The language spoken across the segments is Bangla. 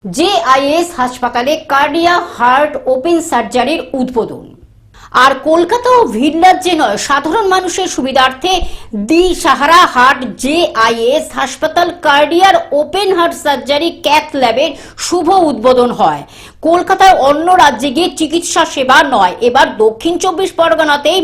জেআইএস হাসপাতালে কার্ডিয়াক হার্ট ওপেন সার্জারির উদ্বোধন। আর কলকাতা ও ভিন রাজ্যে নয়, সাধারণ মানুষের সুবিধার্থে দিশাহারা হাট জেআইএস হাসপাতাল cardiac open heart surgery cath ল্যাবের শুভ উদ্বোধন হয়। কলকাতায় অন্য রাজ্যে গিয়ে চিকিৎসা সেবা নয়, এবার দক্ষিণ 24 পরগনাতেই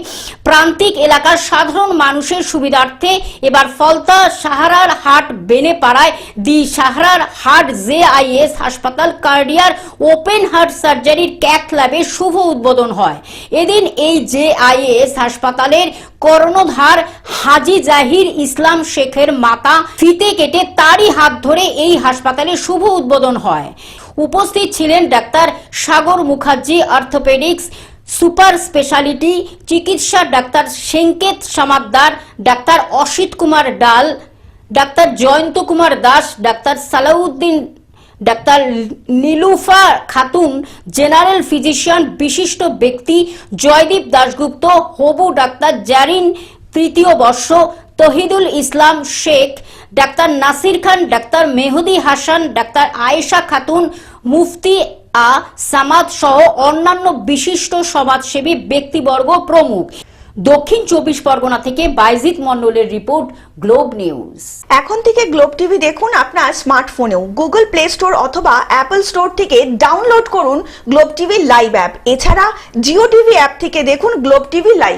প্রান্তিক এলাকার সাধারণ মানুষের সুবিধার্থে এবার ফলতা সাহারার হাট বেনেপাড়ায় দিশাহারার হাট জেআইএস হাসপাতাল কার্ডিয়াক ওপেন হার্ট সার্জারির ক্যাথ ল্যাবের শুভ উদ্বোধন হয়। এদিন এই জেআইএস হাসপাতালের কর্ণধার হাজী জাহির ইসলাম শেখের মাথা ফিতে কেটে তারই হাত ধরে এই হাসপাতালের শুভ উদ্বোধন হয়। উপস্থিত ছিলেন doctor Sagar Mukherjee, orthopaedics super speciality চিকিৎসা, doctor Sanket Samaddar, doctor Asit Kumar Dal, doctor Jayanta Kumar Das, doctor Salauddin, doctor Nilufa Khatun, general physician বিশিষ্ট ব্যক্তি জয়দীপ দাশগুপ্ত, হবু ডাক্তার জারিন তৃতীয় বর্ষ, Tohidul Islam Sheikh, doctor Nasir Khan, doctor Mehdi Hasan, doctor Ayesha Khatun, Mufti Samad সহ অন্যান্য বিশিষ্ট সমাজসেবী ব্যক্তিবর্গ প্রমুখ। দক্ষিণ 24 পরগনা থেকে বাইজিৎ মন্ডলের রিপোর্ট, গ্লোব নিউজ। এখন থেকে গ্লোব টিভি দেখুন আপনার স্মার্টফোনেও। গুগল প্লে স্টোর অথবা অ্যাপল স্টোর থেকে ডাউনলোড করুন গ্লোব টিভি লাইভ অ্যাপ। এছাড়া জিও টিভি অ্যাপ থেকে দেখুন গ্লোব টিভি লাইভ।